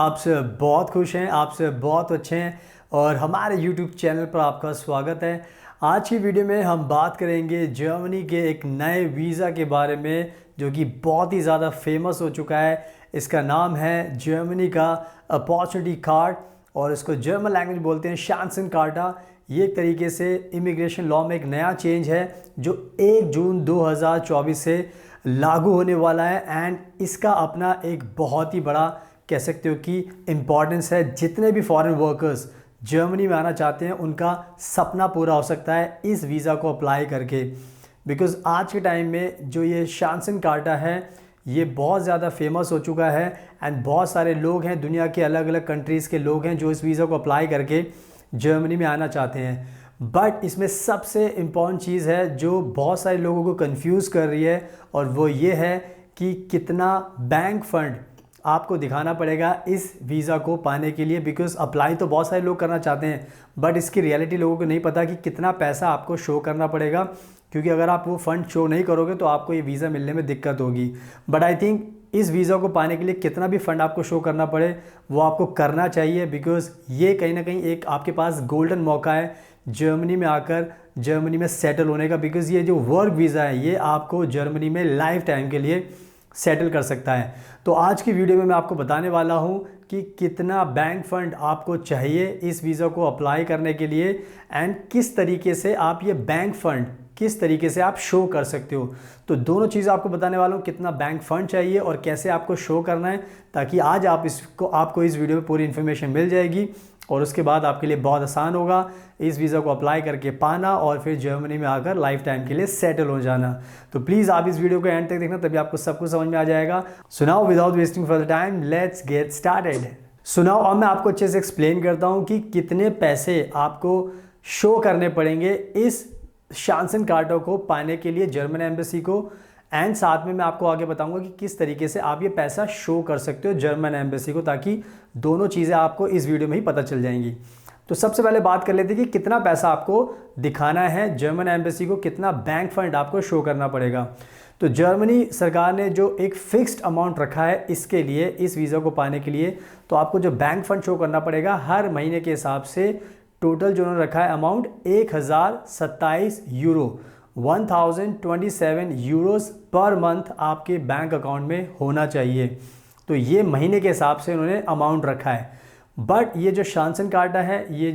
आपसे बहुत खुश हैं, आपसे बहुत अच्छे हैं और हमारे YouTube चैनल पर आपका स्वागत है। आज की वीडियो में हम बात करेंगे जर्मनी के एक नए वीज़ा के बारे में जो कि बहुत ही ज़्यादा फेमस हो चुका है। इसका नाम है जर्मनी का अपॉर्चुनिटी कार्ड और इसको जर्मन लैंग्वेज बोलते हैं शांसन कार्टा। ये एक तरीके से इमिग्रेशन लॉ में एक नया चेंज है जो 1 जून 2024 से लागू होने वाला है एंड इसका अपना एक बहुत ही बड़ा कह सकते हो कि इम्पॉर्टेंस है। जितने भी फॉरेन वर्कर्स जर्मनी में आना चाहते हैं उनका सपना पूरा हो सकता है इस वीज़ा को अप्लाई करके, बिकॉज़ आज के टाइम में जो ये शांसन कार्टा है ये बहुत ज़्यादा फेमस हो चुका है एंड बहुत सारे लोग हैं, दुनिया के अलग अलग कंट्रीज़ के लोग हैं जो इस वीज़ा को अप्लाई करके जर्मनी में आना चाहते हैं। बट इसमें सबसे इम्पॉर्टेंट चीज़ है जो बहुत सारे लोगों को कंफ्यूज कर रही है और वो ये है कि कितना बैंक फ़ंड आपको दिखाना पड़ेगा इस वीज़ा को पाने के लिए। बिकॉज़ अप्लाई तो बहुत सारे लोग करना चाहते हैं बट इसकी रियलिटी लोगों को नहीं पता कि कितना पैसा आपको शो करना पड़ेगा, क्योंकि अगर आप वो फ़ंड शो नहीं करोगे तो आपको ये वीज़ा मिलने में दिक्कत होगी। बट आई थिंक इस वीज़ा को पाने के लिए कितना भी फ़ंड आपको शो करना पड़े वो आपको करना चाहिए, बिकॉज़ ये कहीं ना कहीं एक आपके पास गोल्डन मौका है जर्मनी में आकर जर्मनी में सेटल होने का। बिकॉज़ ये जो वर्क वीज़ा है ये आपको जर्मनी में लाइफ टाइम के लिए सेटल कर सकता है। तो आज की वीडियो में मैं आपको बताने वाला हूं कि कितना बैंक फ़ंड आपको चाहिए इस वीज़ा को अप्लाई करने के लिए एंड किस तरीके से आप ये बैंक फ़ंड किस तरीके से आप शो कर सकते हो। तो दोनों चीज़ आपको बताने वाला हूँ, कितना बैंक फ़ंड चाहिए और कैसे आपको शो करना है, ताकि आज आपको इस वीडियो में पूरी इन्फॉर्मेशन मिल जाएगी और उसके बाद आपके लिए बहुत आसान होगा इस वीज़ा को अप्लाई करके पाना और फिर जर्मनी में आकर लाइफ टाइम के लिए सेटल हो जाना। तो प्लीज़ आप इस वीडियो को एंड तक देखना, तभी आपको सब कुछ समझ में आ जाएगा। सुनाओ without wasting for the time, let's get started. सुनाओ अब मैं आपको अच्छे से एक्सप्लेन करता हूँ कि कितने पैसे आपको शो करने पड़ेंगे इस शांसन कार्टा को पाने के लिए जर्मन एम्बेसी को, एंड साथ में मैं आपको आगे बताऊंगा कि किस तरीके से आप ये पैसा शो कर सकते हो जर्मन एम्बेसी को, ताकि दोनों चीज़ें आपको इस वीडियो में ही पता चल जाएंगी। तो सबसे पहले बात कर लेते हैं कि कितना पैसा आपको दिखाना है जर्मन एम्बेसी को, कितना बैंक फ़ंड आपको शो करना पड़ेगा। तो जर्मनी सरकार ने जो एक फ़िक्स्ड अमाउंट रखा है इसके लिए, इस वीज़ा को पाने के लिए, तो आपको जो बैंक फ़ंड शो करना पड़ेगा हर महीने के हिसाब से टोटल जो उन्होंने रखा है amount 1027 euro 1027 euros per month आपके बैंक अकाउंट में होना चाहिए। तो ये महीने के हिसाब से उन्होंने अमाउंट रखा है। बट ये जो शांसन कार्टा है, ये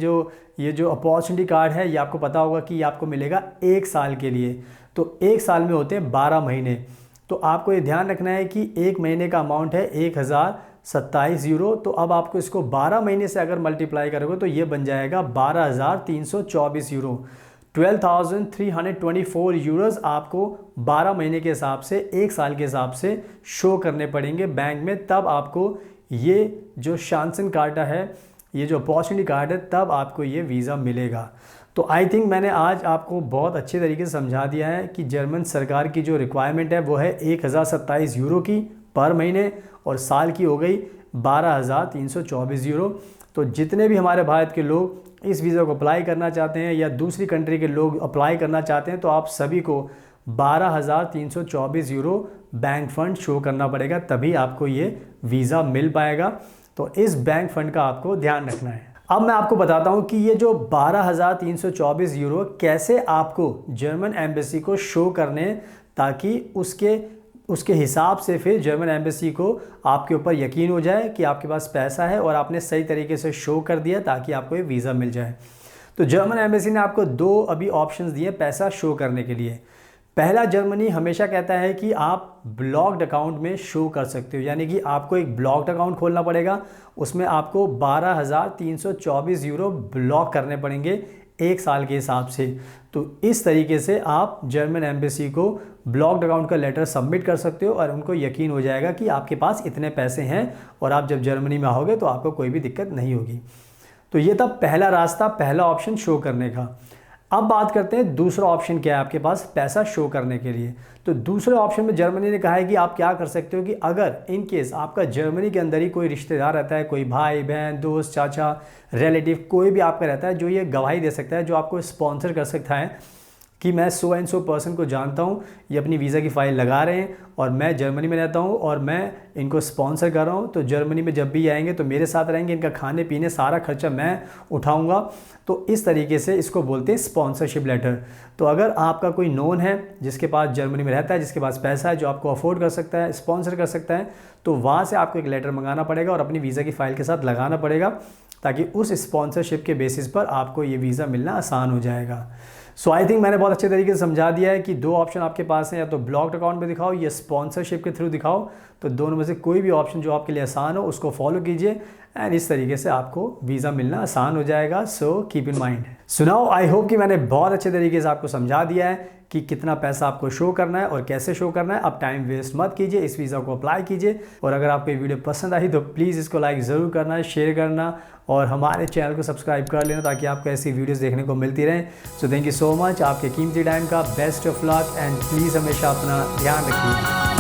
जो अपॉर्चुनिटी कार्ड है, ये आपको पता होगा कि ये आपको मिलेगा 1 साल के लिए। तो 1 साल में होते हैं 12 महीने। तो आपको ये ध्यान रखना है कि 1 महीने का अमाउंट है 1027 यूरो। तो अब आपको इसको 12 महीने से अगर मल्टीप्लाई करोगे तो ये बन जाएगा 12,324 यूरो। 12,324 यूरोज़ आपको 12 महीने के हिसाब से 1 साल के हिसाब से शो करने पड़ेंगे बैंक में, तब आपको ये जो शांसन कार्टा है, ये जो अपॉर्चुनिटी कार्ड है, तब आपको ये वीज़ा मिलेगा। तो आई थिंक मैंने आज आपको बहुत अच्छे तरीके से समझा दिया है कि जर्मन सरकार की जो रिक्वायरमेंट है वो है 1027 यूरो की पर महीने और साल की हो गई 12,324 यूरो। तो जितने भी हमारे भारत के लोग इस वीज़ा को अप्लाई करना चाहते हैं या दूसरी कंट्री के लोग अप्लाई करना चाहते हैं तो आप सभी को 12,324 यूरो बैंक फ़ंड शो करना पड़ेगा, तभी आपको ये वीज़ा मिल पाएगा। तो इस बैंक फ़ंड का आपको ध्यान रखना है। अब मैं आपको बताता हूँ कि ये जो 12,324 यूरो कैसे आपको जर्मन एम्बेसी को शो करने, ताकि उसके हिसाब से फिर जर्मन एम्बेसी को आपके ऊपर यकीन हो जाए कि आपके पास पैसा है और आपने सही तरीके से शो कर दिया ताकि आपको ये वीज़ा मिल जाए। तो जर्मन एम्बेसी ने आपको 2 अभी ऑप्शंस दिए पैसा शो करने के लिए। पहला, जर्मनी हमेशा कहता है कि आप ब्लॉक्ड अकाउंट में शो कर सकते हो, यानी कि आपको एक ब्लॉक्ड अकाउंट खोलना पड़ेगा, उसमें आपको 12,324 यूरो ब्लॉक करने पड़ेंगे 1 साल के हिसाब से। तो इस तरीके से आप जर्मन एम्बेसी को ब्लॉक्ड अकाउंट का लेटर सबमिट कर सकते हो और उनको यकीन हो जाएगा कि आपके पास इतने पैसे हैं और आप जब जर्मनी में आओगे तो आपको कोई भी दिक्कत नहीं होगी। तो ये था पहला रास्ता, पहला ऑप्शन शो करने का। अब बात करते हैं दूसरा ऑप्शन क्या है आपके पास पैसा शो करने के लिए। तो दूसरे ऑप्शन में जर्मनी ने कहा है कि आप क्या कर सकते हो कि अगर इन केस आपका जर्मनी के अंदर ही कोई रिश्तेदार रहता है, कोई भाई बहन दोस्त चाचा रिलेटिव कोई भी आपका रहता है जो ये गवाही दे सकता है, जो आपको स्पॉन्सर कर सकता है कि मैं सो एंड सो पर्सन को जानता हूँ, ये अपनी वीज़ा की फ़ाइल लगा रहे हैं और मैं जर्मनी में रहता हूँ और मैं इनको स्पॉन्सर कर रहा हूँ, तो जर्मनी में जब भी आएंगे तो मेरे साथ रहेंगे, इनका खाने पीने सारा खर्चा मैं उठाऊँगा। तो इस तरीके से इसको बोलते हैं स्पॉन्सरशिप लेटर। तो अगर आपका कोई नोन है जिसके पास जर्मनी में रहता है, जिसके पास पैसा है, जो आपको अफोर्ड कर सकता है, स्पॉन्सर कर सकता है, तो वहाँ से आपको एक लेटर मंगाना पड़ेगा और अपनी वीज़ा की फ़ाइल के साथ लगाना पड़ेगा, ताकि उस स्पॉन्सरशिप के बेसिस पर आपको ये वीज़ा मिलना आसान हो जाएगा। सो आई थिंक मैंने बहुत अच्छे तरीके से समझा दिया है कि 2 ऑप्शन आपके पास हैं, या तो ब्लॉक्ड अकाउंट में दिखाओ या स्पॉन्सरशिप के थ्रू दिखाओ। तो दोनों में से कोई भी ऑप्शन जो आपके लिए आसान हो उसको फॉलो कीजिए एंड इस तरीके से आपको वीज़ा मिलना आसान हो जाएगा। So keep in mind. So now I hope कि मैंने बहुत अच्छे तरीके से आपको समझा दिया है कि कितना पैसा आपको शो करना है और कैसे शो करना है। अब टाइम वेस्ट मत कीजिए, इस वीज़ा को अप्लाई कीजिए। और अगर आपको ये वीडियो पसंद आई तो प्लीज़ इसको लाइक ज़रूर करना, शेयर करना और हमारे चैनल को सब्सक्राइब कर लेना, ताकि आपको ऐसी वीडियोस देखने को मिलती रहें। So thank you so much, आपके कीमती टाइम का best of luck and please हमेशा अपना ध्यान रखिए।